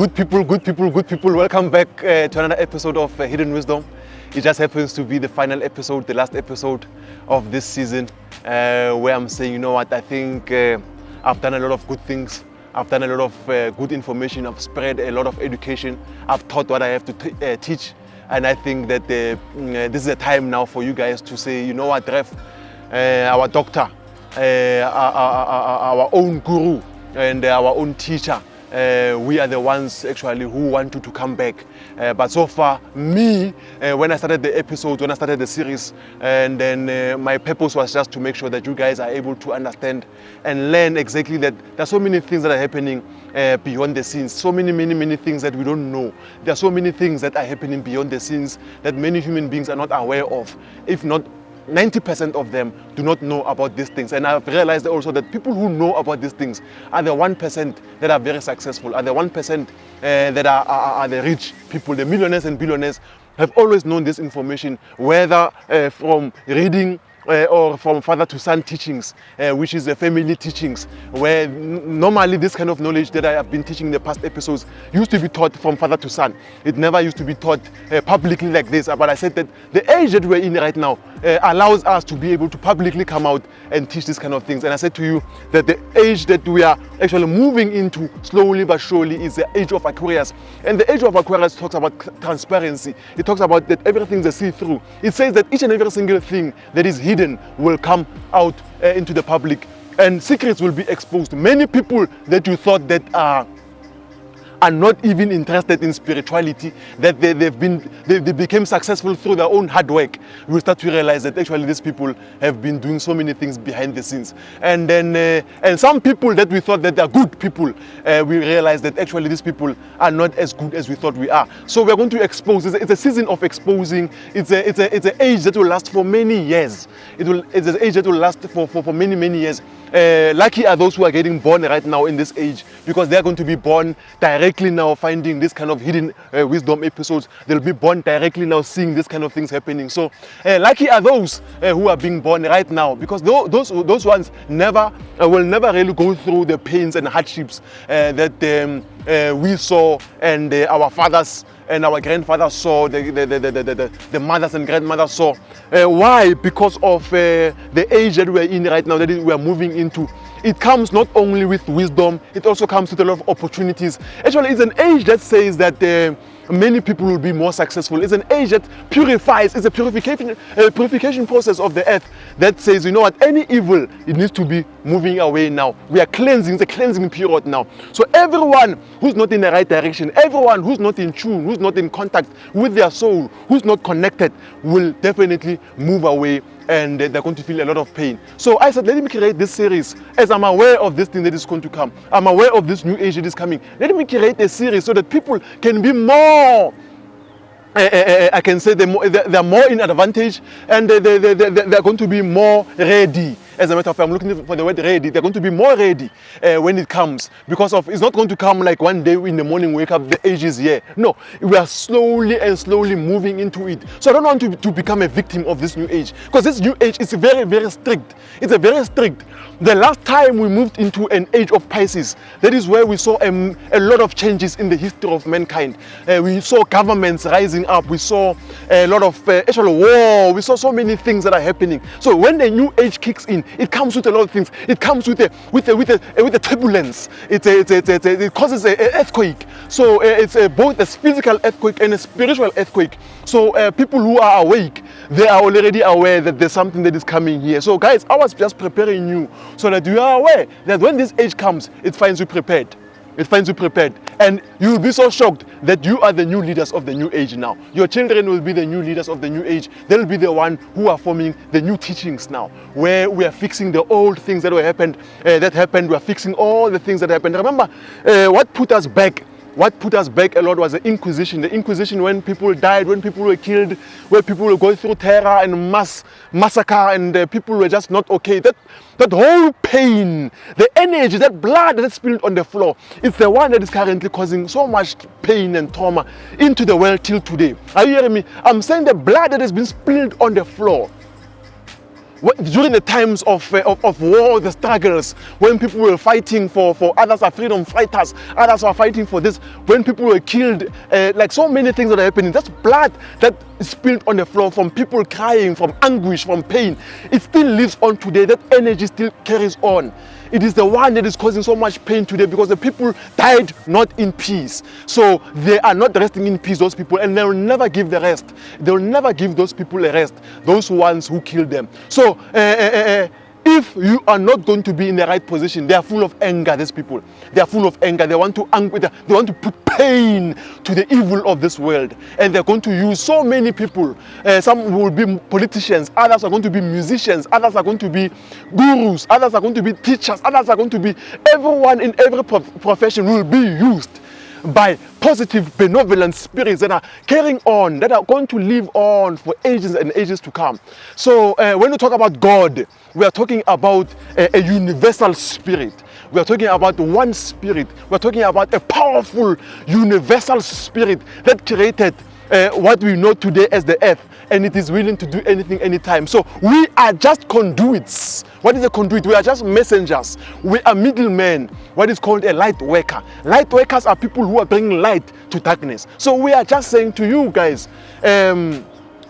Good people, welcome back to another episode of Hidden Wisdom. It just happens to be the final episode, the last episode of this season, where I'm saying, you know what, I think I've done a lot of good things. I've done a lot of good information. I've spread a lot of education. I've taught what I have to teach. And I think that this is a time now for you guys to say, you know what, Ref, our doctor, our own guru and our own teacher, we are the ones actually who want you to come back. But so far, me, when I started the episode, when I started the series, and then my purpose was just to make sure that you guys are able to understand and learn exactly that there are so many things that are happening beyond the scenes, so many things that we don't know. There are so many things that are happening beyond the scenes that many human beings are not aware of, if not 90% of them do not know about these things. And I've realized also that people who know about these things are the 1% that are very successful, are the 1% that are the rich people. The millionaires and billionaires have always known this information, whether from reading or from father to son teachings, which is the family teachings, where normally this kind of knowledge that I have been teaching in the past episodes used to be taught from father to son. It never used to be taught publicly like this. But I said that the age that we're in right now allows us to be able to publicly come out and teach these kind of things. And I said to you that the age that we are actually moving into slowly but surely is the age of Aquarius. And the age of Aquarius talks about transparency. It talks about that everything's a see-through. It says that each and every single thing that is hidden will come out into the public, and secrets will be exposed. Many people that you thought that are not even interested in spirituality, that they became successful through their own hard work, we start to realize that actually these people have been doing so many things behind the scenes. And then and some people that we thought that they are good people, we realize that actually these people are not as good as we thought we are. So we're going to expose. It's a season of exposing. It's an age that will last for many years. It's an age that will last for many years. Lucky are those who are getting born right now in this age, because they are going to be born directly now finding this kind of hidden wisdom episodes. They'll be born directly now seeing this kind of things happening. So lucky are those who are being born right now, because those ones will never really go through the pains and hardships that we saw, and our fathers and our grandfathers saw, the mothers and grandmothers saw. Why? Because of the age that we're in right now, that we are moving into. It comes not only with wisdom, it also comes with a lot of opportunities. Actually, it's an age that says that many people will be more successful. It's an age that purifies. It's a purification process of the earth that says, you know what, any evil, it needs to be moving away now. We are cleansing. It's a cleansing period now. So everyone who's not in the right direction, everyone who's not in tune, who's not in contact with their soul, who's not connected, will definitely move away, and they're going to feel a lot of pain. So I said, let me create this series, as I'm aware of this thing that is going to come. I'm aware of this new age that is coming. Let me create a series so that people can be more, I can say they're more in advantage, and they're going to be more ready. As a matter of fact, I'm looking for the word ready. They're going to be more ready when it comes, because it's not going to come like one day in the morning, wake up, the age is here. No, we are slowly moving into it. So I don't want to become a victim of this new age, because this new age is very strict. It's very strict. The last time we moved into an age of Pisces, that is where we saw a lot of changes in the history of mankind. We saw governments rising up. We saw a lot of actual war. We saw so many things that are happening. So when the new age kicks in, it comes with a lot of things. It comes with a turbulence. It causes an earthquake. So it's both a physical earthquake and a spiritual earthquake. So people who are awake, they are already aware that there's something that is coming here. So guys, I was just preparing you so that you are aware that when this age comes, it finds you prepared. It finds you prepared. And you will be so shocked that you are the new leaders of the new age now. Your children will be the new leaders of the new age. They'll be the one who are forming the new teachings now, where we are fixing the old things that happened. We are fixing all the things that happened. Remember, what put us back a lot was the Inquisition. The Inquisition, when people died, when people were killed, where people were going through terror and massacre, and people were just not okay. That whole pain, the energy, that blood that spilled on the floor, it's the one that is currently causing so much pain and trauma into the world till today. Are you hearing me? I'm saying the blood that has been spilled on the floor During the times of war, the struggles, when people were fighting for others are freedom fighters, others are fighting for this, when people were killed, like so many things that are happening, that's blood that is spilled on the floor from people crying, from anguish, from pain. It still lives on today. That energy still carries on. It is the one that is causing so much pain today because the people died not in peace. So they are not resting in peace, those people, and they will never give the rest. They will never give those people a rest, those ones who killed them. So if you are not going to be in the right position, they are full of anger, these people. They are full of anger. They want to put pain to the evil of this world. And they're going to use so many people. Some will be politicians, others are going to be musicians, others are going to be gurus, others are going to be teachers, others are going to be, everyone in every profession will be used by positive, benevolent spirits that are carrying on, that are going to live on for ages and ages to come. So when we talk about God, we are talking about a universal spirit. We are talking about one spirit. We are talking about a powerful, universal spirit that created what we know today as the earth, and it is willing to do anything, anytime. So we are just conduits. What is a conduit? We are just messengers. We are middlemen. What is called a light worker. Light workers are people who are bringing light to darkness. So we are just saying to you guys,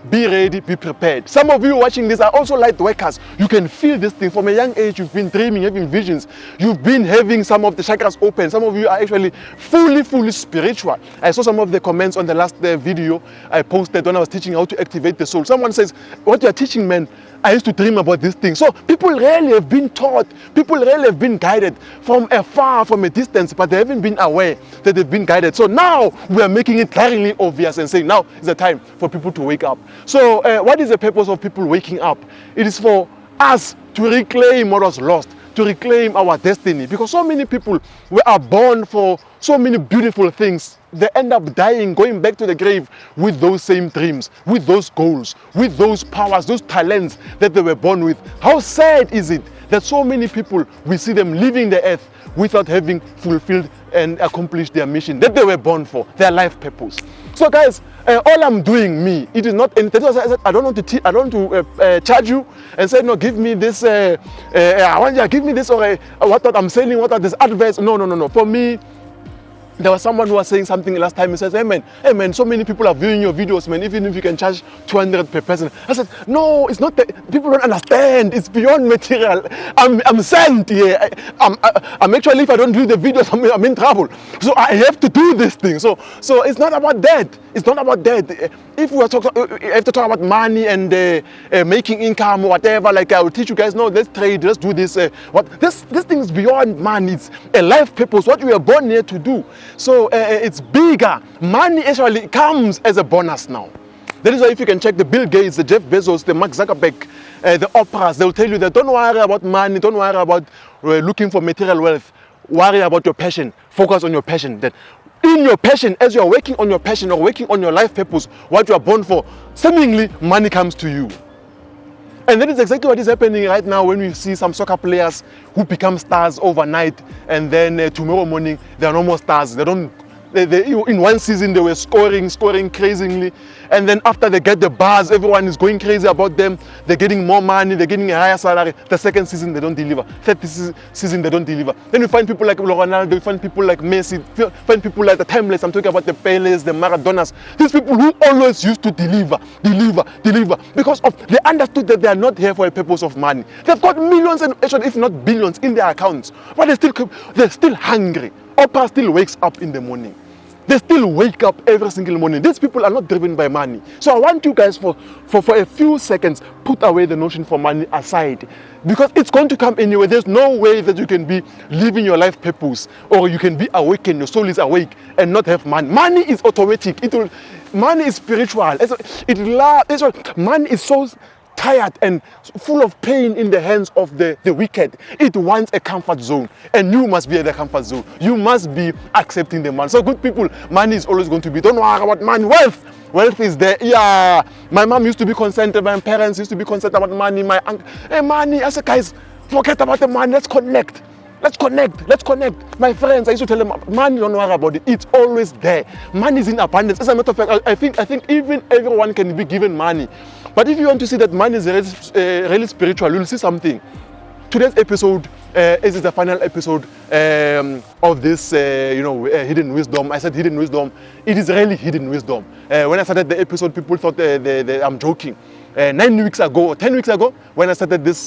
be ready, be prepared. Some of you watching this are also light workers. You can feel this thing from a young age. You've been dreaming, having visions. You've been having some of the chakras open. Some of you are actually fully spiritual. I saw some of the comments on the last video I posted when I was teaching how to activate the soul. Someone says, what you are teaching, man, I used to dream about this thing. So people really have been taught, people really have been guided from afar, from a distance, but they haven't been aware that they've been guided. So now we are making it glaringly obvious and saying now is the time for people to wake up. So what is the purpose of people waking up? It is for us to reclaim what was lost, to reclaim our destiny, because so many people are born for so many beautiful things. They end up dying, going back to the grave with those same dreams, with those goals, with those powers, those talents that they were born with. How sad is it that so many people, we see them leaving the earth without having fulfilled and accomplished their mission that they were born for, their life purpose. So guys, all I'm doing, it is not anything. I don't want to charge you and say, no, give me this, give me this, or what I'm selling, what are these adverts. No. For me, there was someone who was saying something last time. He says, hey man, so many people are viewing your videos, man, even if you can charge 200 per person. I said, no, it's not that. People don't understand. It's beyond material. I'm sent here. I'm actually, if I don't do the videos, I'm in trouble. So I have to do this thing. So it's not about that. It's not about that. If we have to talk about money and making income or whatever, like I will teach you guys, no, let's trade, let's do this. This thing is beyond money. It's a life purpose, what we are born here to do. So it's bigger. Money actually comes as a bonus now. That is why if you can check the Bill Gates, the Jeff Bezos, the Mark Zuckerberg, the Oprahs, they'll tell you that don't worry about money, don't worry about looking for material wealth. Worry about your passion. Focus on your passion. That in your passion, as you are working on your passion or working on your life purpose, what you are born for, seemingly money comes to you. And that is exactly what is happening right now when we see some soccer players who become stars overnight, and then tomorrow morning they are no more stars. In one season they were scoring crazily, and then after they get the buzz, everyone is going crazy about them. They're getting more money, they're getting a higher salary. The second season they don't deliver. Third season they don't deliver. Then you find people like Ronaldo, you find people like Messi, you find people like the timeless. I'm talking about the Peles, the Maradonas. These people who always used to deliver, because they understood that they are not here for a purpose of money. They've got millions and actually, if not billions, in their accounts, but they're still hungry. Oprah still wakes up in the morning. They still wake up every single morning. These people are not driven by money. So I want you guys for a few seconds, put away the notion for money aside, because it's going to come anyway. There's no way that you can be living your life purpose, or you can be awakened, your soul is awake, and not have money. Money is automatic. Money is spiritual. Money is so tired and full of pain in the hands of the wicked. It wants a comfort zone, and you must be at the comfort zone. You must be accepting the money. So good people, money is always going to be. Don't worry about money. Wealth is there. Yeah, my mom used to be concerned, my parents used to be concerned about money, my uncle. Hey, money. I said, guys, forget about the money. Let's connect. Let's connect. My friends, I used to tell them, money, don't worry about it. It's always there. Money is in abundance. As a matter of fact, I think even everyone can be given money. But if you want to see that money is really spiritual, you'll see something. Today's episode is the final episode of this, hidden wisdom. I said hidden wisdom. It is really hidden wisdom. When I started the episode, people thought I'm joking. 9 weeks ago, or 10 weeks ago, when I started this,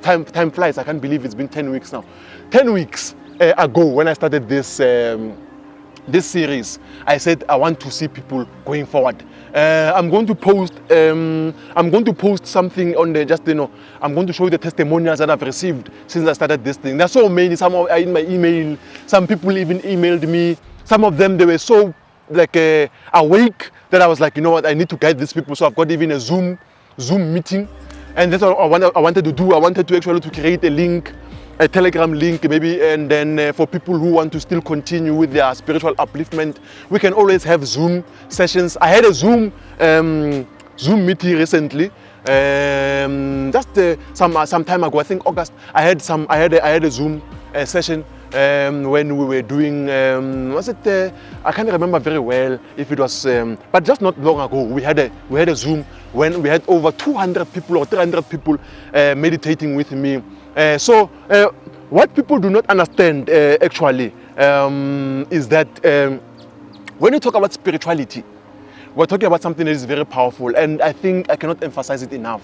time flies. I can't believe it's been 10 weeks now. 10 weeks ago, when I started this series, I said I want to see people going forward. I'm going to post something on the I'm going to show you the testimonials that I've received since I started this thing. There's so many. Some are in my email. Some people even emailed me. Some of them, they were so awake that I was like, you know what, I need to guide these people. So I've got even a Zoom meeting, and that's what I wanted to do. I wanted to actually create a link, a Telegram link maybe, and then for people who want to still continue with their spiritual upliftment, we can always have Zoom sessions. I had a Zoom meeting recently, just some time ago. I think August. I had a Zoom session when we were doing I can't remember very well if it was, but just not long ago we had a Zoom when we had over 200 people or 300 people meditating with me. So what people do not understand actually is that when you talk about spirituality, we're talking about something that is very powerful, and I think I cannot emphasize it enough.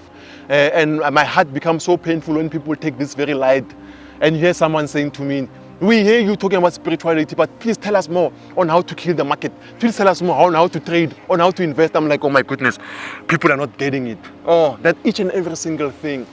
And my heart becomes so painful when people take this very light, and you hear someone saying to me, we hear you talking about spirituality, but please tell us more on how to kill the market. Please tell us more on how to trade, on how to invest. I'm like, oh my goodness, people are not getting it. Oh, that each and every single thing.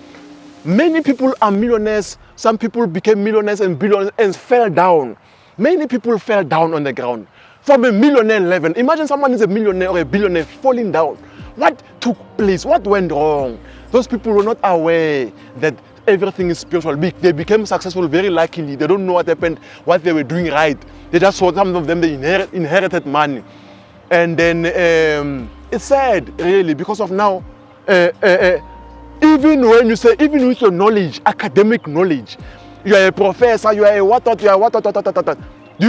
Many people are millionaires. Some people became millionaires and billionaires and fell down. Many people fell down on the ground from a millionaire level. Imagine someone is a millionaire or a billionaire falling down. What took place? What went wrong? Those people were not aware that everything is spiritual. They became successful very luckily. They don't know what happened, what they were doing right. They just saw some of them, they inherited money. And then it's sad, really, because of now, even with your knowledge, academic knowledge, you are a professor, you are a what. Do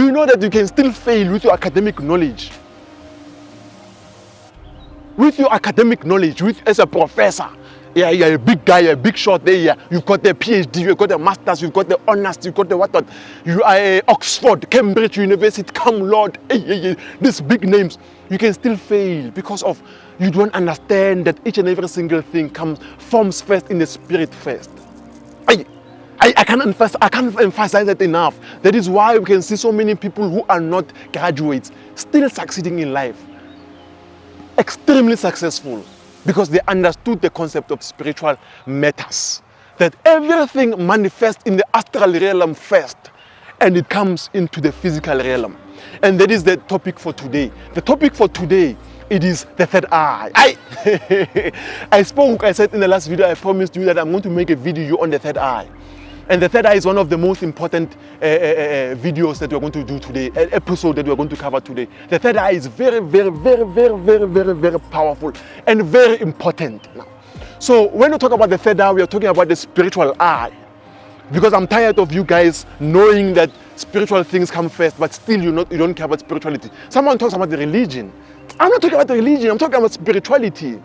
you know that you can still fail with your academic knowledge? With your academic knowledge, as a professor, you're a big guy, you're a big shot there. You've got the PhD, you've got the masters, you've got the honors, you've got the what. You are Oxford, Cambridge University, come Lord, these big names. You can still fail because of you don't understand that each and every single thing forms first in the spirit first. I can't emphasize that enough. That is why we can see so many people who are not graduates still succeeding in life. Extremely successful. Because they understood the concept of spiritual matters. That everything manifests in the astral realm first, and it comes into the physical realm. And that is the topic for today. The topic for today, it is the third eye. I said in the last video, I promised you that I'm going to make a video on the third eye. And the third eye is one of the most important videos that we're going to do today, episode that we're going to cover today. The third eye is very, very, very, very, very, very, very powerful and very important now. So when we talk about the third eye, we are talking about the spiritual eye. Because I'm tired of you guys knowing that spiritual things come first, but still you don't care about spirituality. Someone talks about the religion. I'm not talking about the religion, I'm talking about spirituality.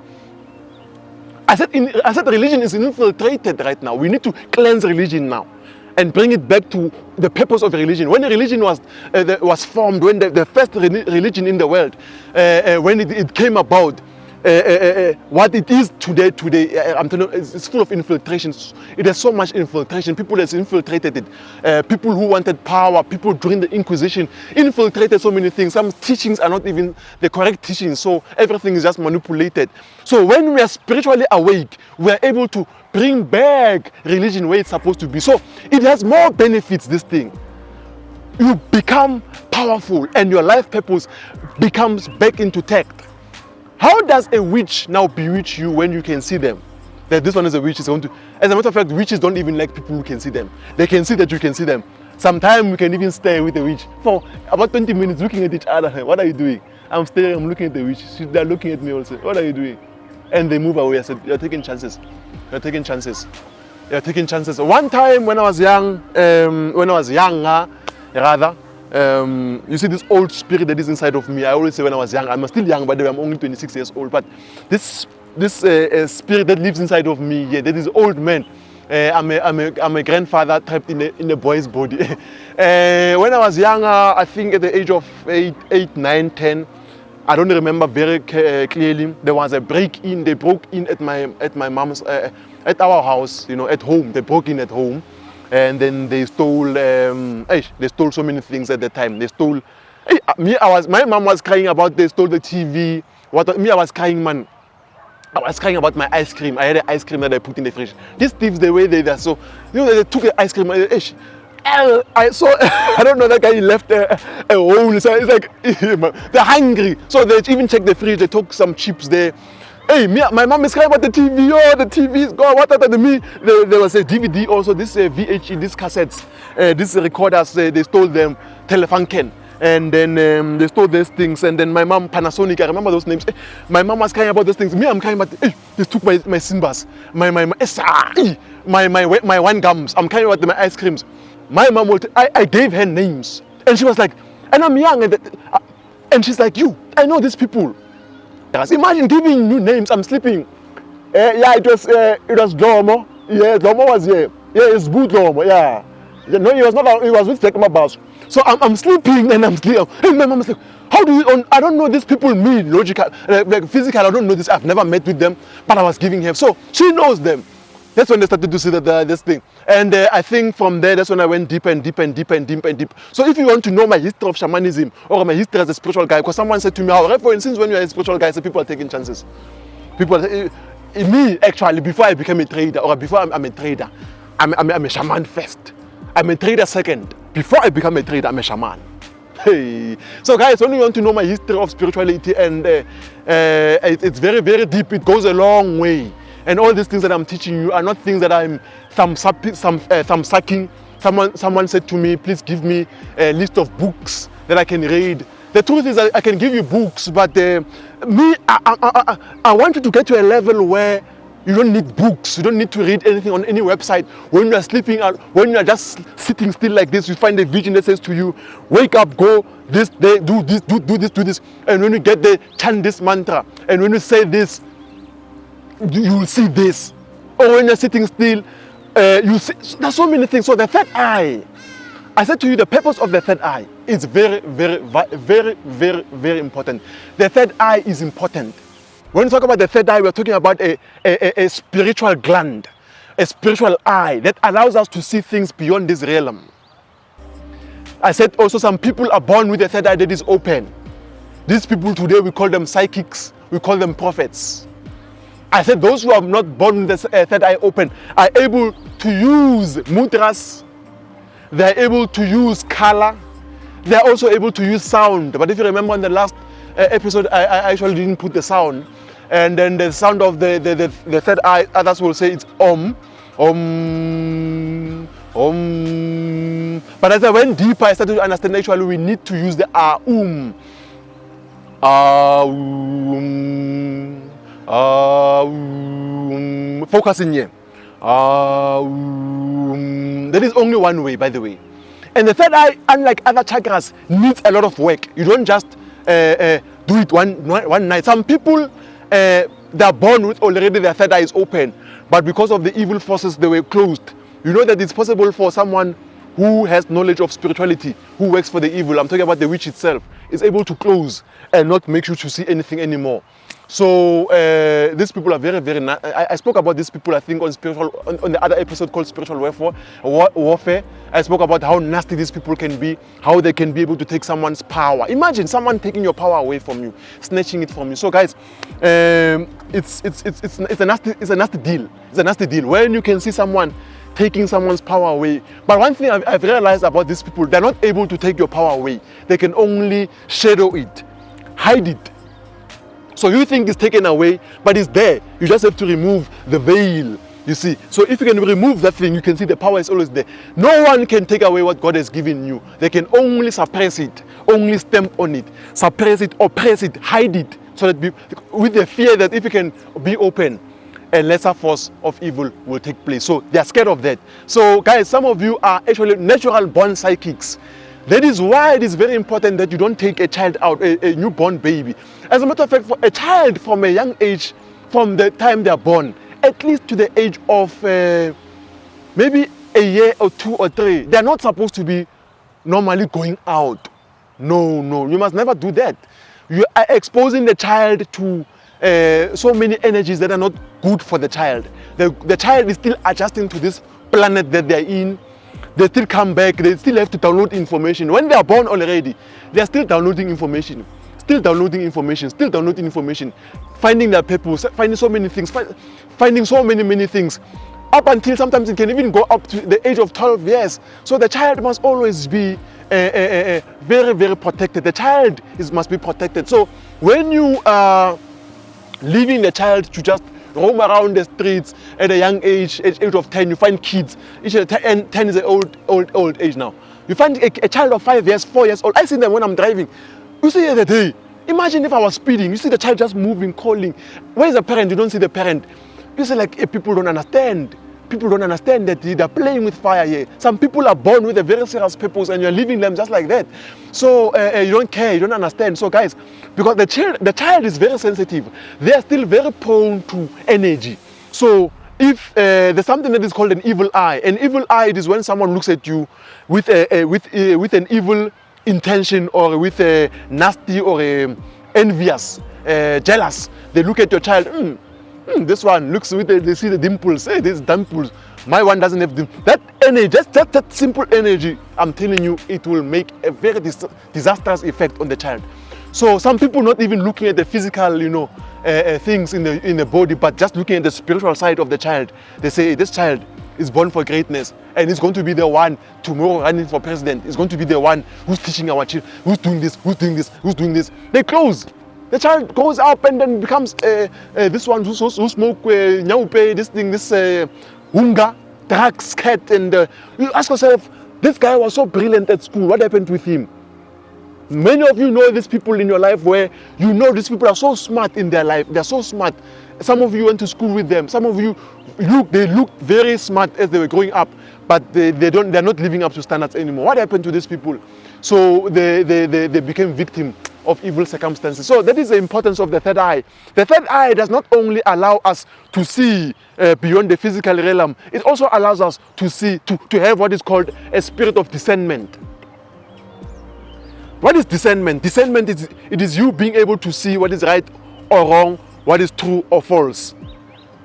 I said religion is infiltrated right now. We need to cleanse religion now and bring it back to the purpose of religion. When the religion was formed, when the first religion in the world, when it came about, what it is today, I'm telling you, it's full of infiltrations. It has so much infiltration. People has infiltrated it. People who wanted power, people during the Inquisition infiltrated so many things. Some teachings are not even the correct teachings, so everything is just manipulated. So when we are spiritually awake, we are able to bring back religion where it's supposed to be. So it has more benefits, this thing. You become powerful and your life purpose becomes back into tact. How does a witch now bewitch you when you can see them? That this one is a witch. As a matter of fact, witches don't even like people who can see them. They can see that you can see them. Sometimes we can even stay with the witch for about 20 minutes looking at each other. What are you doing? I'm staring, I'm looking at the witch. They're looking at me also. What are you doing? And they move away. I said, you're taking chances. You're taking chances. taking chances. One time when I was young, you see this old spirit that is inside of me. I always say when I was young, I'm still young, by the way, I'm only 26 years old, but this spirit that lives inside of me, yeah, that is old man. I'm a grandfather trapped in a boy's body. When I was younger, I think at the age of 8, 9, 10, I don't remember very clearly. There was a break-in. They broke in at my mom's at our house. At home. They broke in at home, and then they stole. They stole so many things at the time. They stole. My mom was crying about they stole the TV. I was crying, man. I was crying about my ice cream. I had an ice cream that I put in the fridge. These thieves, the way they so they took the ice cream. I saw, I don't know, that guy left a hole. So it's like, they're hungry. So they even checked the fridge. They took some chips there. Hey, my mom is crying about the TV. Oh, the TV is gone. What happened to me? There was a DVD also, this VHE, these cassettes, these recorders, they stole them, Telefunken. And then they stole those things. And then my mom, Panasonic, I remember those names. My mom was crying about those things. Me, I'm crying about, they took my Simbas, my wine gums. I'm crying about my ice creams. My mom, I gave her names. And she was like, and I'm young. And she's like, I know these people. Imagine giving you names. I'm sleeping. It was Domo. Yeah, Domo was here. Yeah, it's good Domo. Yeah. No, he was not. He was with Tekma Bass. So I'm sleeping and I'm sleeping. And my mom was like, how do you? I don't know these people. Me, logical, like physical. I don't know this. I've never met with them, but I was giving her. So she knows them. That's when they started to see this thing. And I think from there, that's when I went deep and deep and deep and deep and deep. So if you want to know my history of shamanism or my history as a spiritual guy, because someone said to me, for instance, when you're a spiritual guy, so people are taking chances. Me, actually, before I became a trader, or before I'm a trader, I'm a shaman first. I'm a trader second. Before I become a trader, I'm a shaman. Hey. So guys, when you want to know my history of spirituality, and it's very, very deep, it goes a long way. And all these things that I'm teaching you are not things that I'm thumb sucking. Someone said to me, please give me a list of books that I can read. The truth is that I can give you books, but I want you to get to a level where you don't need books. You don't need to read anything on any website. When you are sleeping, when you are just sitting still like this, you find a vision that says to you, wake up, go this day, do this, do this, do this. And when you get there, chant this mantra. And when you say this, you will see this. Or when you're sitting still, you see. There's so many things. So the third eye, I said to you, the purpose of the third eye is very, very, very, very, very important. The third eye is important. When we talk about the third eye, we're talking about a spiritual gland, a spiritual eye that allows us to see things beyond this realm. I said also some people are born with a third eye that is open. These people today, we call them psychics, we call them prophets. I said those who are not born with the third eye open are able to use mudras, they are able to use color, they are also able to use sound. But if you remember in the last episode, I actually didn't put the sound. And then the sound of the third eye, others will say it's Om. But as I went deeper, I started to understand actually we need to use the Aum. Focusing here. There is only one way, by the way. And the third eye, unlike other chakras, needs a lot of work. You don't just do it one night. Some people, they are born with already their third eye is open, but because of the evil forces, they were closed. You know that it's possible for someone who has knowledge of spirituality, who works for the evil, I'm talking about the witch itself, is able to close and not make you to see anything anymore. So these people are very, very nice. I spoke about these people, I think, on the other episode called Spiritual Warfare. I spoke about how nasty these people can be, how they can be able to take someone's power. Imagine someone taking your power away from you, snatching it from you. So guys, it's a nasty deal. It's a nasty deal when you can see someone taking someone's power away. But one thing I've realized about these people, they're not able to take your power away. They can only shadow it, hide it. So you think it's taken away, but it's there. You just have to remove the veil, you see. So if you can remove that thing, you can see the power is always there. No one can take away what God has given you. They can only suppress it, only stamp on it, suppress it, oppress it, hide it. So that with the fear that if you can be open, a lesser force of evil will take place. So they are scared of that. So guys, some of you are actually natural born psychics. That is why it is very important that you don't take a child out, a newborn baby. As a matter of fact, for a child from a young age, from the time they are born, at least to the age of maybe a year or 2 or 3, they are not supposed to be normally going out. No, you must never do that. You are exposing the child to so many energies that are not good for the child. The child is still adjusting to this planet that they are in. They still come back, they still have to download information. When they are born already, they are still downloading information, finding their purpose, finding so many things, finding so many things. Up until sometimes it can even go up to the age of 12 years. So the child must always be very protected. The child must be protected. So when you are leaving the child to just roam around the streets at a young age, age of 10, you find kids. 10 is an old age now. You find a child of 5 years, 4 years old. I see them when I'm driving. You see the other day, imagine if I was speeding, you see the child just moving, calling. Where is the parent? You don't see the parent. You say like, people don't understand. People don't understand that they're playing with fire here. Some people are born with a very serious purpose and you're leaving them just like that. So you don't care, you don't understand. So guys, because the child is very sensitive, they are still very prone to energy. So if there's something that is called an evil eye. An evil eye, it is when someone looks at you with an evil intention, or with a nasty or envious, jealous. They look at your child, this one looks with they see the dimples. Hey, there's dimples. My one doesn't have dimples. That energy, just that simple energy, I'm telling you, it will make a very disastrous effect on the child. So some people not even looking at the physical, things in the body, but just looking at the spiritual side of the child. They say this child is born for greatness, and he's going to be the one tomorrow running for president. He's going to be the one who's teaching our children, who's doing this. They close. The child goes up and then becomes this one who smoke nyaupe, this thing, this hunga, drugs, cat, and you ask yourself, this guy was so brilliant at school. What happened with him? Many of you know these people in your life where you know these people are so smart in their life. They're so smart. Some of you went to school with them. Some of you they look very smart as they were growing up, but they're not living up to standards anymore. What happened to these people? So they became victim of evil circumstances. So that is the importance of the third eye. The third eye does not only allow us to see beyond the physical realm, it also allows us to see, to have what is called a spirit of discernment. What is discernment? Discernment is you being able to see what is right or wrong, what is true or false.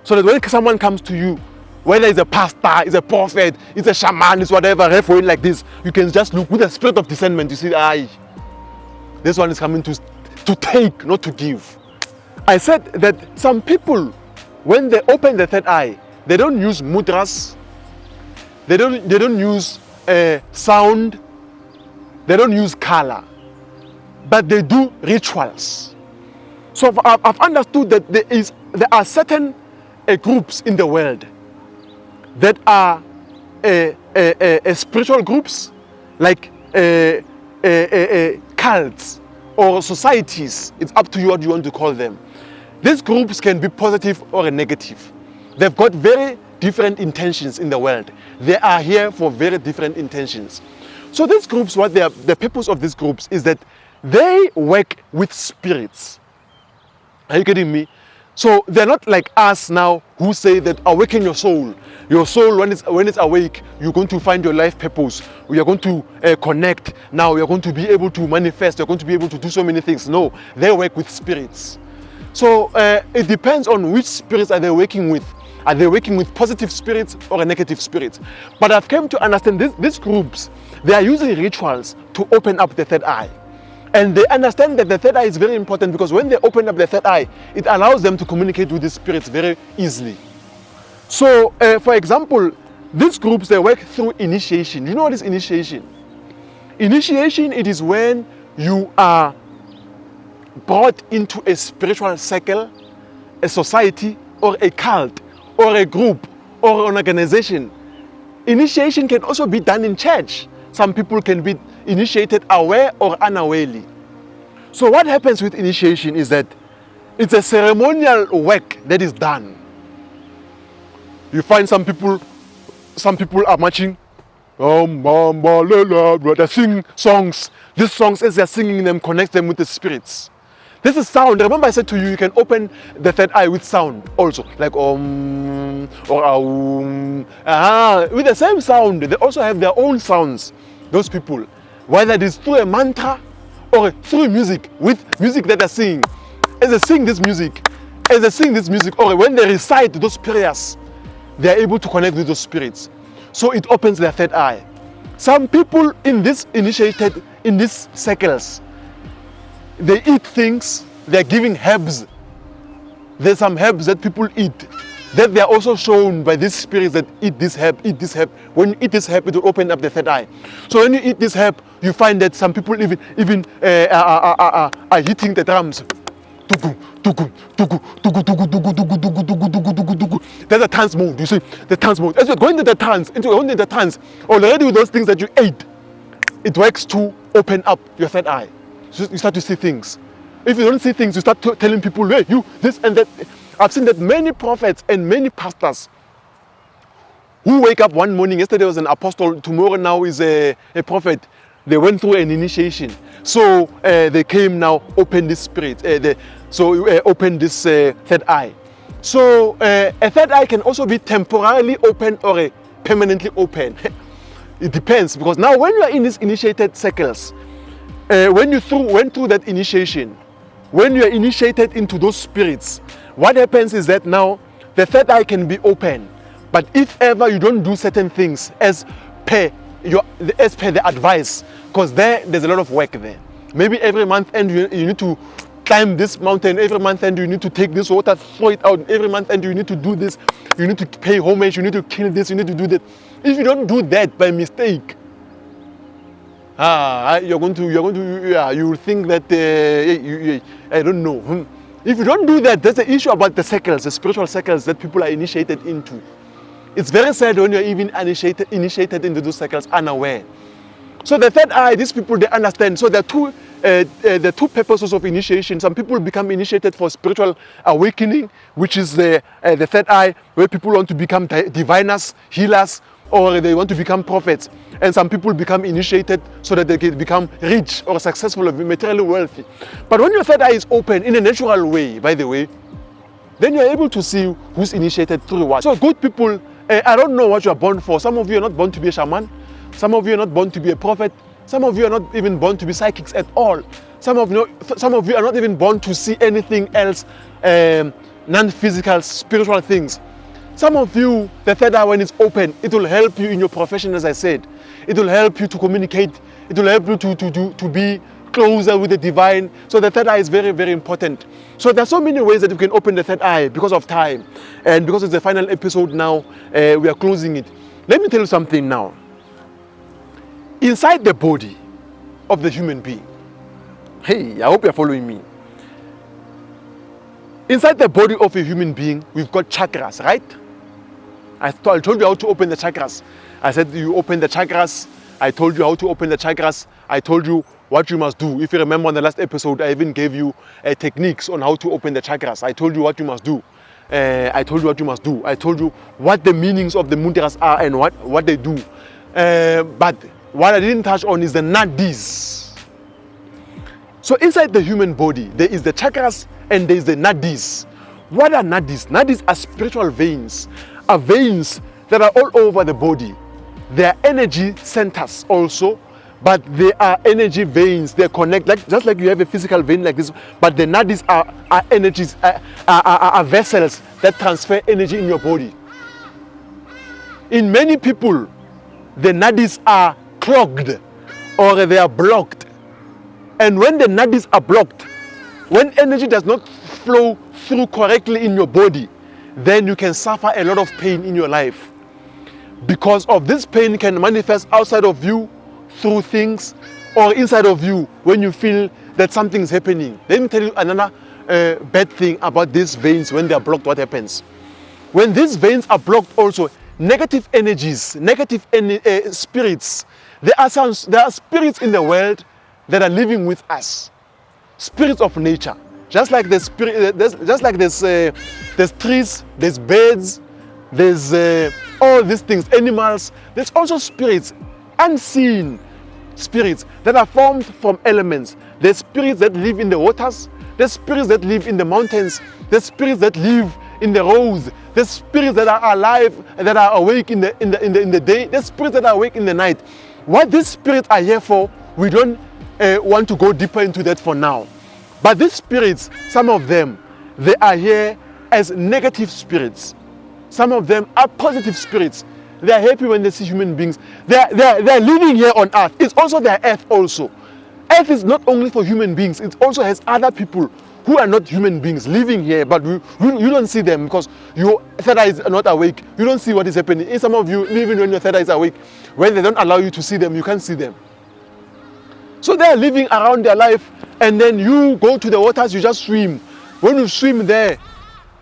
So that when someone comes to you, whether it's a pastor, it's a prophet, it's a shaman, it's whatever, referring like this, you can just look with a spirit of discernment. You see, this one is coming to take, not to give. I said that some people, when they open the third eye, they don't use mudras, they don't use sound, they don't use color, but they do rituals. So I've understood that there are certain groups in the world that are spiritual groups, like cults or societies. It's up to you what you want to call them. These groups can be positive or negative. They've got very different intentions in the world. They are here for very different intentions. So these groups, the purpose of these groups is that they work with spirits. Are you getting me? So they're not like us now who say that awaken your soul. Your soul, when it's awake, you're going to find your life purpose. You're going to connect. Now you're going to be able to manifest. You're going to be able to do so many things. No, they work with spirits. So it depends on which spirits are they working with. Are they working with positive spirits or negative spirits? But I've come to understand these groups, they are using rituals to open up the third eye. And they understand that the third eye is very important, because when they open up the third eye, it allows them to communicate with the spirits very easily. So, for example, these groups, they work through initiation. You know what is initiation? Initiation, it is when you are brought into a spiritual circle, a society, or a cult, or a group, or an organization. Initiation can also be done in church. Some people can be initiated aware or unawarely. So what happens with initiation is that it's a ceremonial work that is done. You find some people are marching. They sing songs. These songs, as they're singing them, connect them with the spirits. This is sound. Remember I said to you, you can open the third eye with sound also. Like or with the same sound. They also have their own sounds, those people. Whether it is through a mantra or through music, with music that they're singing. As they sing this music, or when they recite those prayers, they are able to connect with those spirits. So it opens their third eye. Some people in these circles, they eat things, they're giving herbs. There's some herbs that people eat, that they are also shown by these spirits that eat this herb. When you eat this herb, it will open up the third eye. So when you eat this herb, you find that some people even are hitting the drums. There's a trance mode, you see, the trance mode. As you're going into the trance, already with those things that you ate, it works to open up your third eye. So you start to see things. If you don't see things, you start telling people, hey, you, this and that. I've seen that many prophets and many pastors who wake up one morning, yesterday was an apostle, tomorrow now is a prophet. They went through an initiation. So they came now, open this spirit. Open this third eye. So a third eye can also be temporarily open or permanently open. It depends, because now when you are in these initiated circles, when you went through that initiation, when you are initiated into those spirits, what happens is that now the third eye can be open. But if ever you don't do certain things as per the advice, because there's a lot of work there. Maybe every month end you need to climb this mountain, every month end you need to take this water, throw it out, every month end you need to do this, you need to pay homage, you need to kill this, you need to do that. If you don't do that by mistake, you will think that I don't know. If you don't do that, there's the issue about the circles, the spiritual circles that people are initiated into. It's very sad when you're even initiated into those circles unaware. So the third eye, these people, they understand. So there are two purposes of initiation. Some people become initiated for spiritual awakening, which is the third eye, where people want to become diviners, healers, or they want to become prophets. And some people become initiated so that they can become rich or successful or materially wealthy. But when your third eye is open in a natural way, by the way, then you're able to see who's initiated through what. So good people, I don't know what you're born for. Some of you are not born to be a shaman. Some of you are not born to be a prophet. Some of you are not even born to be psychics at all. Some of you are not even born to see anything else, non-physical, spiritual things. Some of you, the third eye, when it's open, it will help you in your profession, as I said. It will help you to communicate. It will help you to be closer with the divine. So the third eye is very, very important. So there are so many ways that you can open the third eye because of time. And because it's the final episode now, we are closing it. Let me tell you something now. Inside the body of the human being, hey, I hope you're following me. Inside the body of a human being, we've got chakras, right? I told you how to open the chakras. I said you open the chakras. I told you how to open the chakras. I told you what you must do. If you remember on the last episode, I even gave you techniques on how to open the chakras. I told you what you must do. I told you what the meanings of the mudras are and what they do. But what I didn't touch on is the nadis. So inside the human body, there is the chakras and there is the nadis. What are nadis? Nadis are spiritual veins. Are veins that are all over the body. They are energy centers also, but they are energy veins. They connect, just like you have a physical vein like this, but the nadis are energies, are vessels that transfer energy in your body. In many people, the nadis are clogged or they are blocked. And when the nadis are blocked, when energy does not flow through correctly in your body, then you can suffer a lot of pain in your life. Because of this pain can manifest outside of you through things, or inside of you when you feel that something's happening. Let me tell you another bad thing about these veins. When they are blocked, what happens? When these veins are blocked also, negative energies, negative spirits, there are spirits in the world that are living with us. Spirits of nature. Just like there's trees, there's birds, there's all these things, animals. There's also spirits, unseen spirits that are formed from elements. There's spirits that live in the waters. There's spirits that live in the mountains. There's spirits that live in the roads. There's spirits that are alive and that are awake in the day. There's spirits that are awake in the night. What these spirits are here for, we don't want to go deeper into that for now. But these spirits, some of them, they are here as negative spirits. Some of them are positive spirits. They are happy when they see human beings. They are living here on earth. It's also their earth also. Earth is not only for human beings. It also has other people who are not human beings living here, but you don't see them because your third eye is not awake. You don't see what is happening. In some of you, even when your third eye is awake, when they don't allow you to see them, you can't see them. So they are living around their life, and then you go to the waters, you just swim. When you swim there,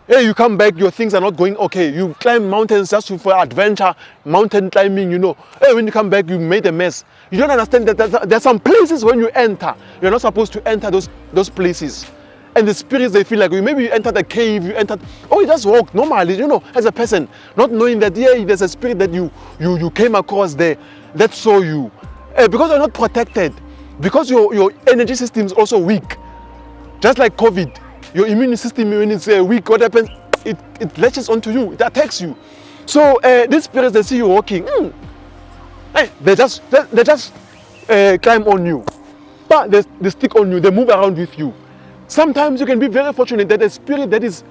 hey, you come back, your things are not going okay. You climb mountains just for adventure, mountain climbing, Hey, when you come back, you made a mess. You don't understand that there's some places when you enter, you're not supposed to enter those places. And the spirits, they feel like maybe you entered a cave, you just walk normally, as a person, not knowing that, there's a spirit that you came across there that saw you. Because you're not protected, because your energy system is also weak. Just like COVID, your immune system, when it's weak, what happens? It latches onto you, it attacks you. So these spirits, they see you walking, hey, they just climb on you, but they stick on you, they move around with you. Sometimes you can be very fortunate that a spirit that is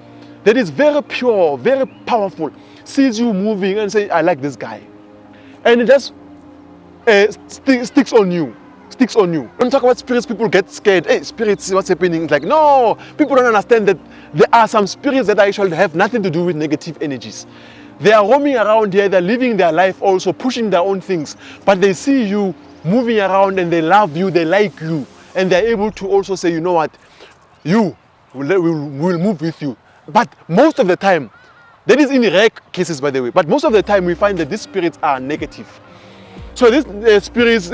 very pure, very powerful, sees you moving and say, I like this guy. And it just sticks on you. When you talk about spirits, people get scared. Hey, spirits, what's happening? It's like, no, people don't understand that there are some spirits that actually have nothing to do with negative energies. They are roaming around here, they're living their life also, pushing their own things. But they see you moving around and they love you, they like you. And they're able to also say, you know what? You will move with you. But most of the time, that is in rare cases, by the way, but most of the time we find that these spirits are negative. So these spirits,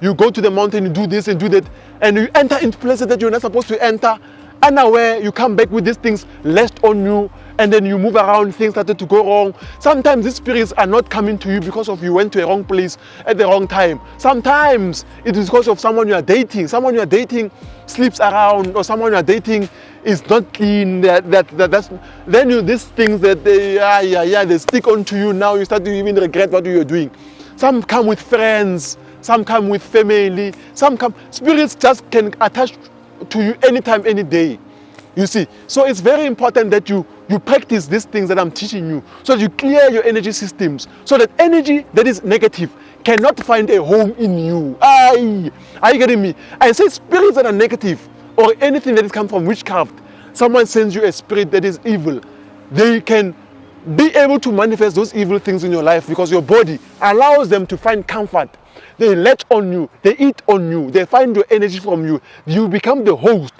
you go to the mountain, you do this and do that, and you enter into places that you're not supposed to enter. Unaware, you come back with these things lashed on you, and then you move around, things started to go wrong. Sometimes these spirits are not coming to you because of you went to a wrong place at the wrong time. Sometimes it is because of someone you are dating. Someone you are dating sleeps around, or someone you are dating is not clean. These things that they stick onto you. Now you start to even regret what you are doing. Some come with friends, some come with family, spirits just can attach to you anytime, any day. You see, so it's very important that you practice these things that I'm teaching you, so that you clear your energy systems, so that energy that is negative cannot find a home in you. Are you getting me? I say spirits that are negative, or anything that is come from witchcraft, someone sends you a spirit that is evil, they can be able to manifest those evil things in your life because your body allows them to find comfort. They latch on you, they eat on you, they find your energy from you. You become the host.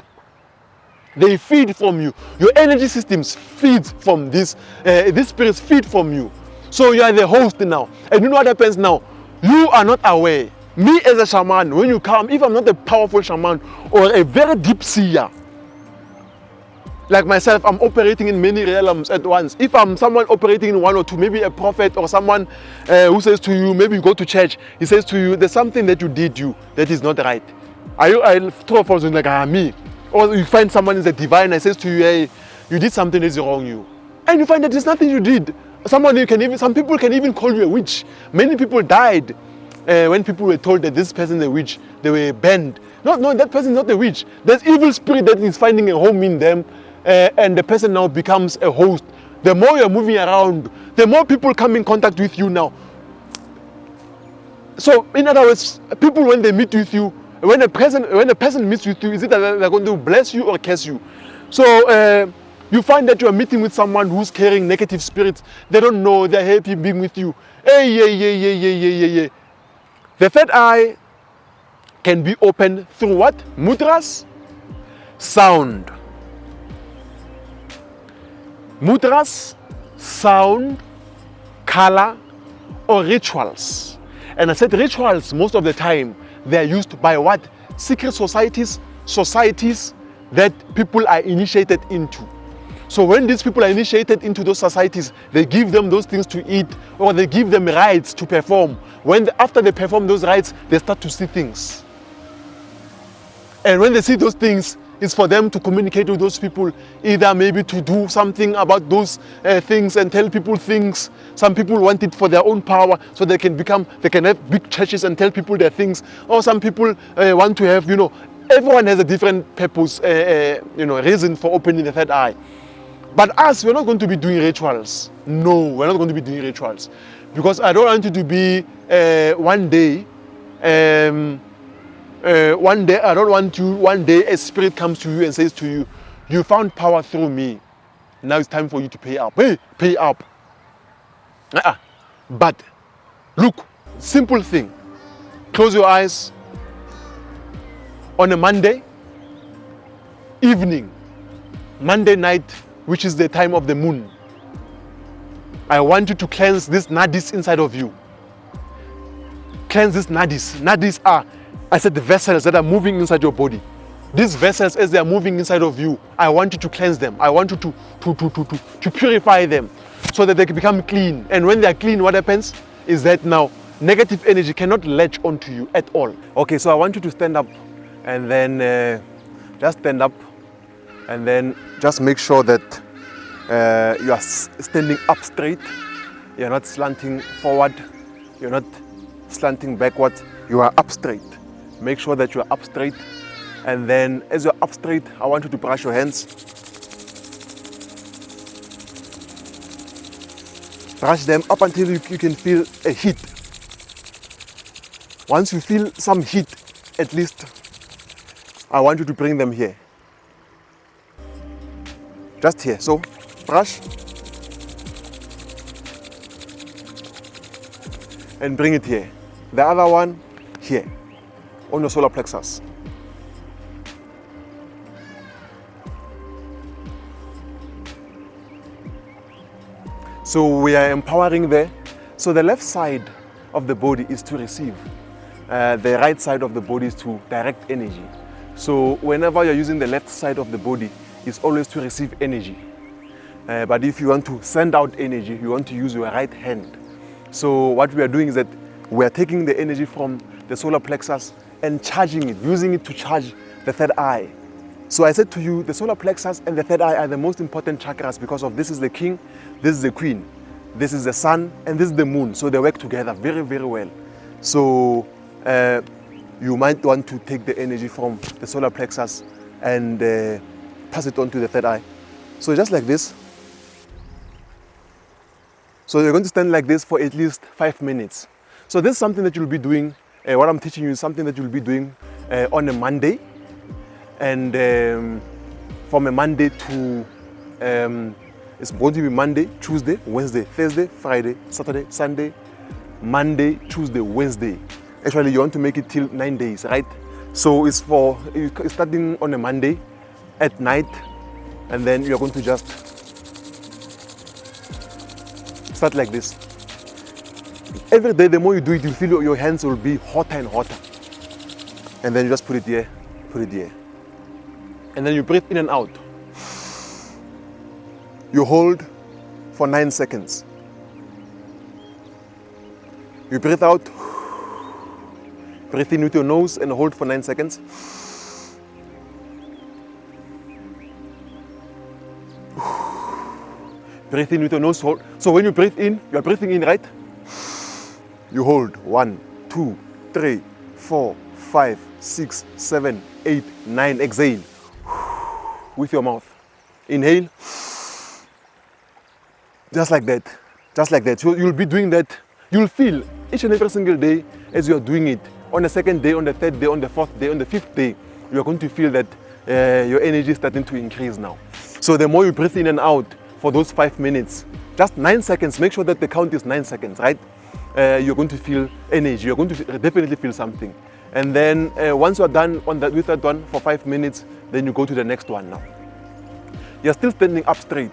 They feed from you. Your energy systems feed from this. These spirits feed from you. So you are the host now. And you know what happens now? You are not aware. Me as a shaman, when you come, if I'm not a powerful shaman or a very deep seer, like myself, I'm operating in many realms at once. If I'm someone operating in one or two, maybe a prophet or someone who says to you, maybe you go to church, he says to you, there's something that you did that is not right. I throw a false like me. Or you find someone is a divine and says to you, hey, you did something that is wrong you. And you find that there's nothing you did. Some people can even call you a witch. Many people died when people were told that this person is a witch. They were banned. No, that person is not a witch. There's evil spirit that is finding a home in them. And the person now becomes a host. The more you're moving around, the more people come in contact with you now. So, in other words, people when they meet with you, when a person meets with you, is it that they're going to bless you or curse you? So you find that you are meeting with someone who's carrying negative spirits. They don't know, they're happy being with you. The third eye can be opened through what? Mudras, sound. Mudras, sound, color, or rituals. And I said rituals most of the time, they are used by what? Secret societies that people are initiated into. So when these people are initiated into those societies, they give them those things to eat, or they give them rites to perform. After they perform those rites, they start to see things. And when they see those things, it's for them to communicate with those people, either maybe to do something about those things and tell people things. Some people want it for their own power, so they can have big churches and tell people their things. Or some people want to have, everyone has a different purpose, reason for opening the third eye. But us, we're not going to be doing rituals. No, we're not going to be doing rituals. Because I don't want you to be one day, I don't want you, one day a spirit comes to you and says to you, you found power through me. Now it's time for you to pay up. Hey, pay up. But look, simple thing. Close your eyes. On a Monday evening, Monday night, which is the time of the moon, I want you to cleanse these nadis inside of you. Cleanse these nadis. Nadis are, I said, the vessels that are moving inside your body. These vessels, as they are moving inside of you, I want you to cleanse them. I want you to purify them so that they can become clean. And when they are clean, what happens is that now negative energy cannot latch onto you at all. Okay, so I want you to stand up, and then just stand up, and then just make sure that you are standing up straight. You're not slanting forward. You're not slanting backward. You are up straight. Make sure that you are up straight. And then as you're up straight, I want you to brush your hands. Brush them up until you can feel a heat. Once you feel some heat, at least, I want you to bring them here. Just here. So, brush. And bring it here. The other one, here, on your solar plexus. So we are empowering there. So the left side of the body is to receive. The right side of the body is to direct energy. So whenever you're using the left side of the body, it's always to receive energy. But if you want to send out energy, you want to use your right hand. So what we are doing is that we are taking the energy from the solar plexus and charging it, using it to charge the third eye. So I said to you, the solar plexus and the third eye are the most important chakras because of this is the king, this is the queen, this is the sun, and this is the moon. So they work together very, very well. So you might want to take the energy from the solar plexus and pass it on to the third eye. So just like this. So you're going to stand like this for at least 5 minutes. So this is something that you'll be doing, what I'm teaching you is something that you'll be doing on a Monday. And from a Monday to, it's going to be Monday, Tuesday, Wednesday, Thursday, Friday, Saturday, Sunday, Monday, Tuesday, Wednesday. Actually, you want to make it till 9 days, right? So it's starting on a Monday at night, and then you're going to just start like this. Every day, the more you do it, you feel your hands will be hotter and hotter. And then you just put it here, put it here. And then you breathe in and out. You hold for 9 seconds. You breathe out. Breathe in with your nose and hold for 9 seconds. Breathe in with your nose, hold. So when you breathe in, you are breathing in, right? You hold 1, 2, 3, 4, 5, 6, 7, 8, 9. Exhale with your mouth. Inhale. Just like that. Just like that. So you'll be doing that. You'll feel each and every single day as you are doing it. On the second day, on the third day, on the fourth day, on the fifth day, you are going to feel that your energy is starting to increase now. So the more you breathe in and out for those 5 minutes, just 9 seconds, make sure that the count is 9 seconds, right? You're going to feel energy. You're going to definitely feel something. And then once you're done with that one for 5 minutes, then you go to the next one now. You're still standing up straight.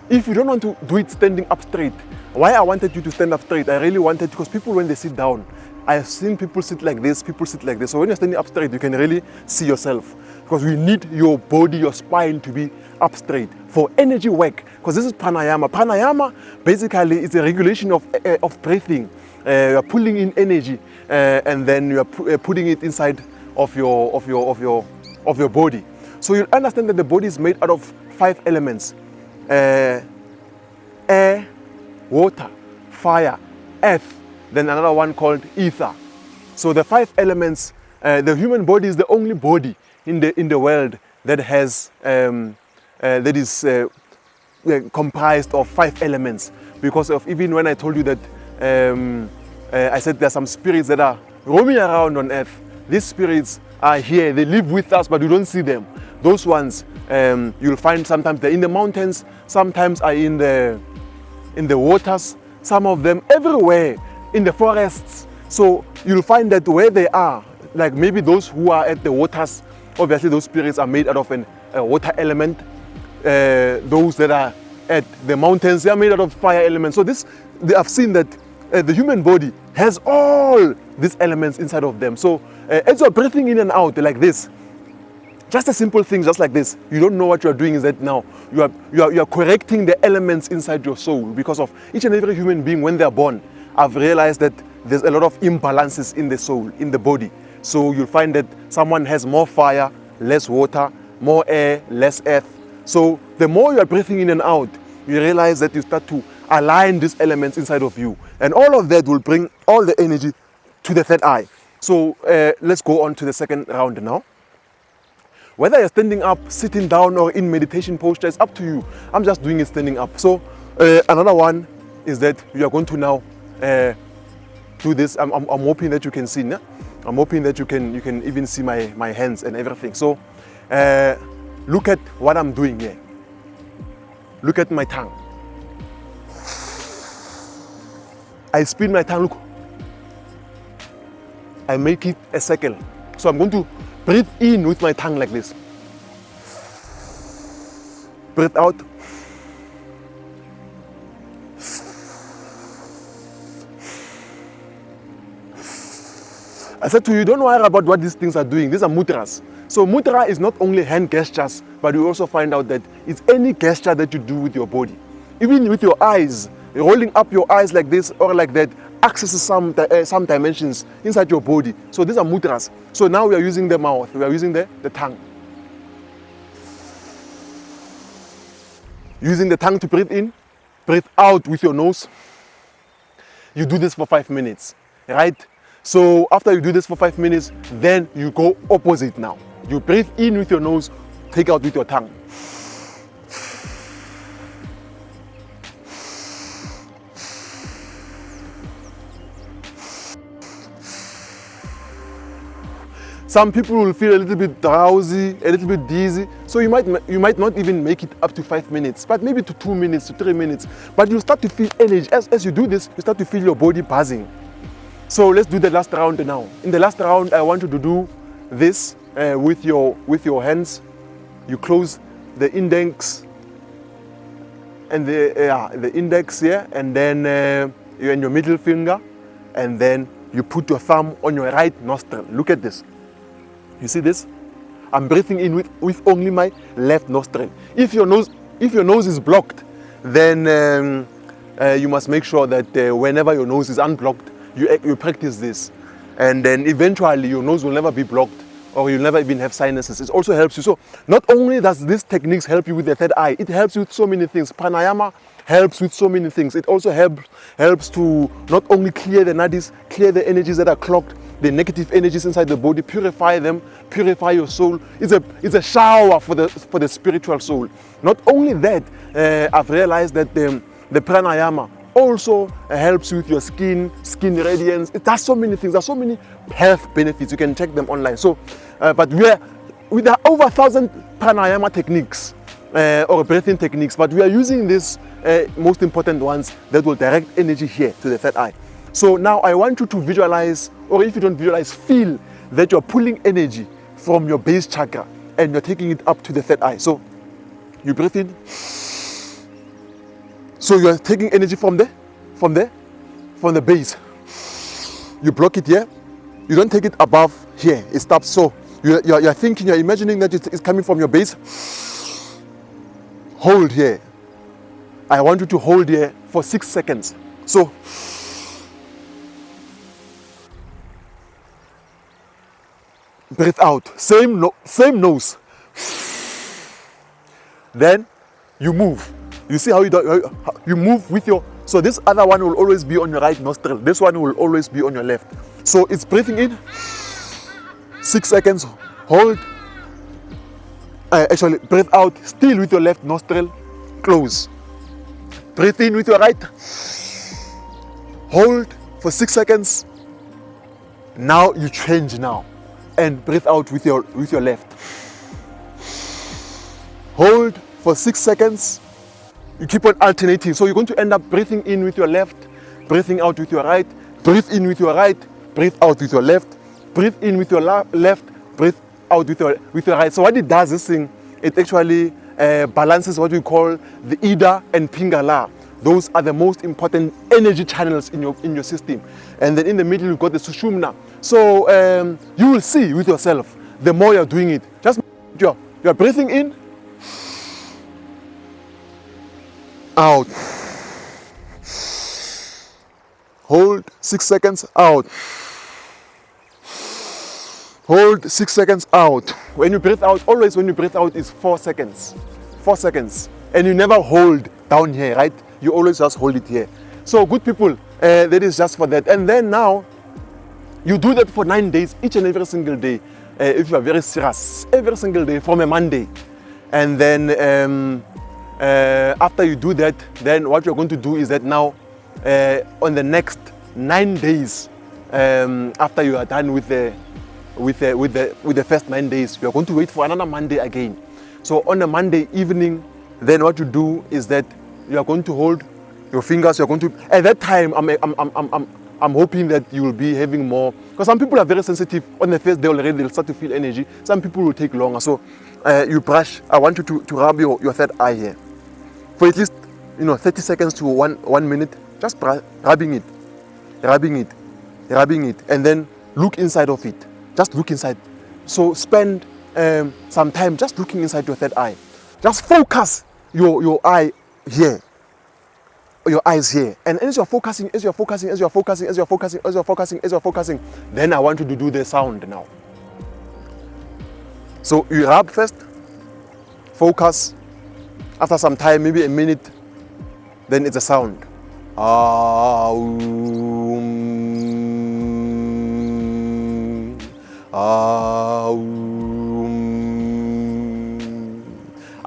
If you don't want to do it standing up straight, why I wanted you to stand up straight, I really wanted, because people when they sit down, I've seen people sit like this, people sit like this. So when you're standing up straight, you can really see yourself. because we need your body, your spine to be up straight for energy work, because this is pranayama. Pranayama basically is a regulation of breathing. You're pulling in energy and then you're putting it inside of your body. So you'll understand that the body is made out of 5 elements: air, water, fire, earth, then another one called ether. So the 5 elements, the human body is the only body in the world that has that is comprised of 5 elements. Because of, even when I told you that I said there are some spirits that are roaming around on earth. These spirits are here, they live with us, but we don't see them. Those ones you'll find sometimes they're in the mountains, sometimes are in the waters, some of them everywhere in the forests. So you'll find that where they are, like maybe those who are at the waters, obviously those spirits are made out of a water element. Those that are at the mountains, they are made out of fire elements. So they have seen that the human body has all these elements inside of them. So as you're breathing in and out like this, just a simple thing just like this, you don't know what you're doing is that now you are correcting the elements inside your soul. Because of each and every human being, when they're born, I've realized that there's a lot of imbalances in the soul, in the body. So you'll find that someone has more fire, less water, more air, less earth. So the more you're breathing in and out, you realize that you start to align these elements inside of you. And all of that will bring all the energy to the third eye. So let's go on to the second round now. Whether you're standing up, sitting down, or in meditation posture, it's up to you. I'm just doing it standing up. So another one is that you are going to now do this. I'm hoping that you can see. Yeah? I'm hoping that you can even see my hands and everything. So look at what I'm doing here. Look at my tongue. I spin my tongue, look. I make it a circle. So I'm going to breathe in with my tongue like this. Breathe out. I said to you, don't worry about what these things are doing. These are mudras. So mudra is not only hand gestures, but you also find out that it's any gesture that you do with your body. Even with your eyes, rolling up your eyes like this or like that, accesses some dimensions inside your body. So these are mudras. So now we are using the mouth, we are using the tongue. Using the tongue to breathe in, breathe out with your nose. You do this for 5 minutes, right? So after you do this for 5 minutes, then you go opposite now. You breathe in with your nose, take out with your tongue. Some people will feel a little bit drowsy, a little bit dizzy. So you might not even make it up to 5 minutes, but maybe to 2 minutes, to 3 minutes. But you start to feel energy. As you do this, you start to feel your body buzzing. So let's do the last round now. In the last round, I want you to do this with your hands. You close the index and the index here, and then you're in your middle finger, and then you put your thumb on your right nostril. Look at this. You see this? I'm breathing in with only my left nostril. If your nose is blocked, then you must make sure that whenever your nose is unblocked, you practice this, and then eventually your nose will never be blocked, or you'll never even have sinuses. It also helps you. So not only does these techniques help you with the third eye, it helps you with so many things. Pranayama helps with so many things. It also helps to not only clear the nadis, clear the energies that are clogged, the negative energies inside the body, purify them, purify your soul. It's a shower for the spiritual soul. Not only that, I've realized that the pranayama also helps you with your skin radiance. It does so many things. There's so many health benefits. You can check them online. So, but there are over 1,000 pranayama techniques or breathing techniques, but we are using these most important ones that will direct energy here to the third eye. So now I want you to visualize, or if you don't visualize, feel that you're pulling energy from your base chakra and you're taking it up to the third eye. So you breathe in. So you are taking energy from the base. You block it here. You don't take it above here. It stops. So You're thinking, you're imagining that it's coming from your base. Hold here. I want you to hold here for 6 seconds. So, breathe out. Same nose. Then you move. You see how you move with your. So this other one will always be on your right nostril. This one will always be on your left. So it's breathing in. 6 seconds. Hold. Actually, breathe out. Still with your left nostril. Close. Breathe in with your right. Hold for 6 seconds. Now you change now, and breathe out with your left. Hold for 6 seconds. You keep on alternating. So you're going to end up breathing in with your left, breathing out with your right, breathe in with your right, breathe out with your left, breathe in with your left, breathe out with your right. So what it does, this thing, it actually balances what we call the Ida and Pingala. Those are the most important energy channels in your system. And then in the middle, you've got the Sushumna. So you will see with yourself, the more you're doing it. Just you're breathing in, out. Hold 6 seconds, out. Hold 6 seconds, out. When you breathe out, always when you breathe out is 4 seconds. 4 seconds. And you never hold down here, right? You always just hold it here. So good people, that is just for that. And then now, you do that for 9 days, each and every single day. If you are very serious, every single day from a Monday. And then after you do that, then what you're going to do is that now, on the next 9 days, after you are done with the first 9 days, you are going to wait for another Monday again. So on a Monday evening, then what you do is that you are going to hold your fingers. You're going to, at that time, I'm hoping that you will be having more, because some people are very sensitive. On the first day already, they'll start to feel energy. Some people will take longer. So you brush. I want you to rub your third eye here for at least 30 seconds to 1 minute. Just rubbing it, and then look inside of it. Just look inside. So spend some time just looking inside your third eye. Just focus your eye here, your eyes here. And as you're focusing, then I want you to do the sound now. So you rub first, focus. After some time, maybe a minute, then it's a sound. I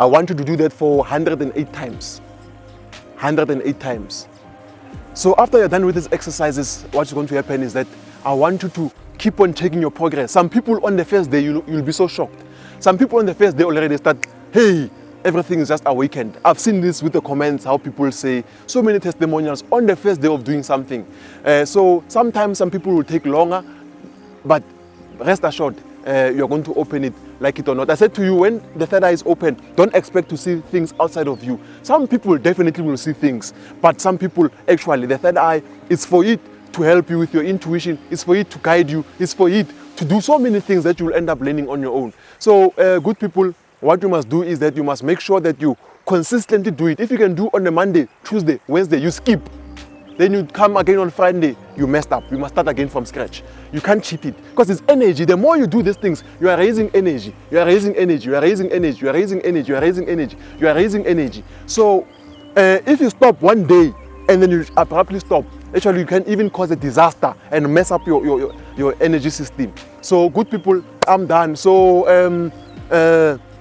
want you to do that for 108 times. 108 times. So after you're done with these exercises, what's going to happen is that I want you to keep on checking your progress. Some people on the first day, you'll be so shocked. Some people on the first day already start, hey, everything is just awakened. I've seen this with the comments, how people say so many testimonials on the first day of doing something. So sometimes some people will take longer, but rest assured, you're going to open it, like it or not. I said to you, when the third eye is open, don't expect to see things outside of you. Some people definitely will see things, but some people actually, the third eye is for it to help you with your intuition, it's for it to guide you, it's for it to do so many things that you will end up learning on your own. So good people, what you must do is that you must make sure that you consistently do it. If you can do on a Monday, Tuesday, Wednesday, you skip. Then you come again on Friday, you messed up. You must start again from scratch. You can't cheat it because it's energy. The more you do these things, you are raising energy. You are raising energy. You are raising energy. You are raising energy. You are raising energy. You are raising energy. So if you stop one day and then you abruptly stop, actually you can even cause a disaster and mess up your energy system. So good people, I'm done. So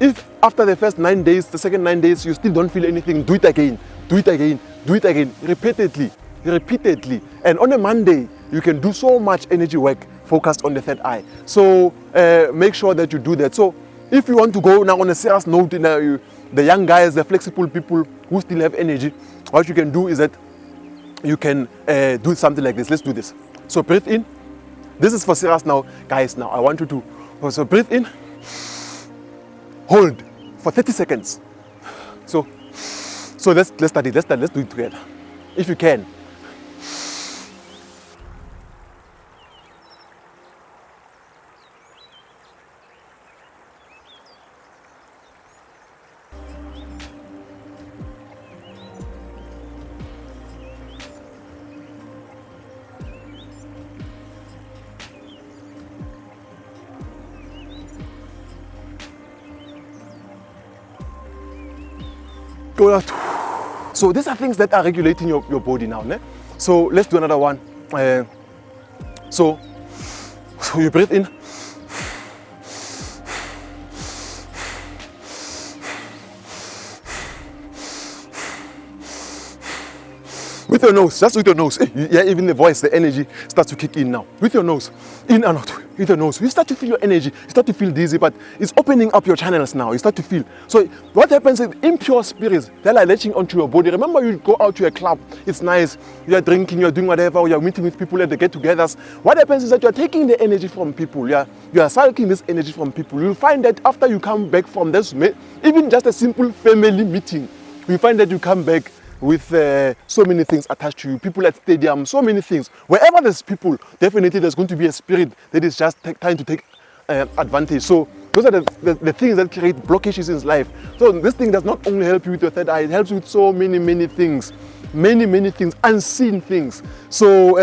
if after the first 9 days, the second 9 days, you still don't feel anything, do it again. Do it again. Do it again. Repeatedly. And on a Monday, you can do so much energy work focused on the third eye. So make sure that you do that. So if you want to go now on a serious note, the young guys, the flexible people who still have energy, what you can do is that you can do something like this. Let's do this. So breathe in. This is for serious now, guys. Now I want you to, so breathe in, hold for 30 seconds. So let's start it. Let's do it together. If you can. Go out. So these are things that are regulating your body now. Ne? So let's do another one. So you breathe in. With your nose, just with your nose. Yeah, even the voice, the energy starts to kick in now. With your nose, in and out. With your nose, you start to feel your energy. You start to feel dizzy, but it's opening up your channels now. You start to feel. So what happens is impure spirits, they're like latching onto your body. Remember, you go out to a club, it's nice. You're drinking, you're doing whatever, or you're meeting with people at the get-togethers. What happens is that you're taking the energy from people. You are sucking this energy from people. You'll find that after you come back from this, even just a simple family meeting, you find that you come back with so many things attached to you, people at stadium, so many things. Wherever there's people, definitely there's going to be a spirit that is just trying to take advantage. So those are the things that create blockages in life. So this thing does not only help you with your third eye, it helps you with so many things, many things, unseen things. So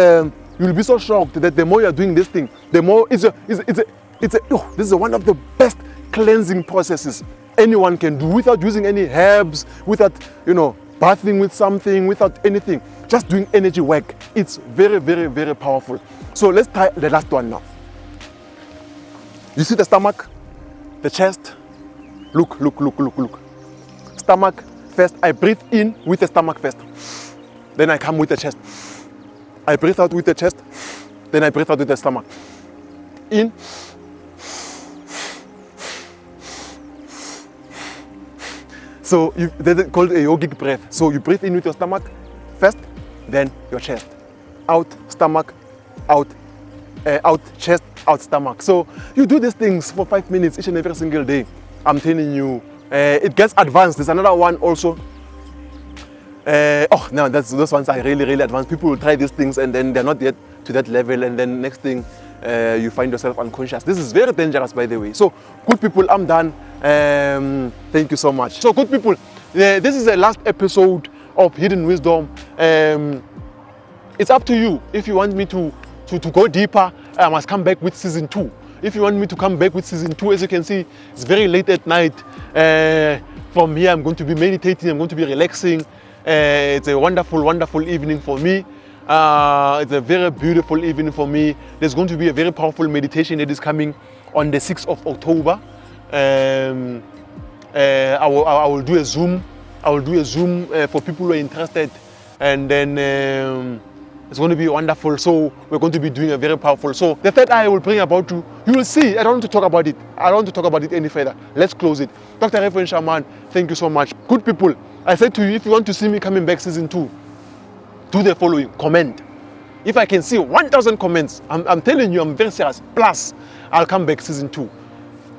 you'll be so shocked that the more you're doing this thing, the more this is one of the best cleansing processes anyone can do without using any herbs, without bathing with something, without anything, just doing energy work. It's very powerful. So let's try the last one now. You see the stomach, the chest. Look. Stomach first. I breathe in with the stomach first. Then I come with the chest. I breathe out with the chest. Then I breathe out with the stomach. In. So that's called a yogic breath. So you breathe in with your stomach first, then your chest. Out, stomach, out, chest, out, stomach. So you do these things for 5 minutes each and every single day. I'm telling you, it gets advanced. There's another one also. Those ones are really advanced. People will try these things and then they're not yet to that level, and then next thing you find yourself unconscious. This is very dangerous, by the way. So good people, I'm done. Thank you so much. So good people, this is the last episode of Hidden Wisdom. It's up to you. If you want me to go deeper, I must come back with season 2. If you want me to come back with season 2, as you can see, it's very late at night. From here, I'm going to be meditating, I'm going to be relaxing. It's a wonderful evening for me. It's a very beautiful evening for me. There's going to be a very powerful meditation that is coming on the 6th of October. I will do a Zoom. For people who are interested, and then it's going to be wonderful. So we're going to be doing a very powerful. So the third eye I will bring about you. You will see. I don't want to talk about it. I don't want to talk about it any further. Let's close it. Dr. Reverend Shaman, thank you so much. Good people, I said to you, if you want to see me coming back season 2, do the following: comment. If I can see 1,000 comments, I'm telling you, I'm very serious. Plus, I'll come back season 2.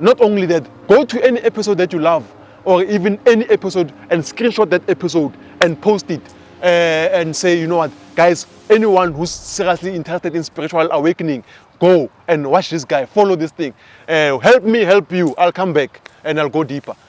Not only that, go to any episode that you love, or even any episode, and screenshot that episode and post it, and say, you know what, guys, anyone who's seriously interested in spiritual awakening, go and watch this guy, follow this thing. Help me help you. I'll come back and I'll go deeper.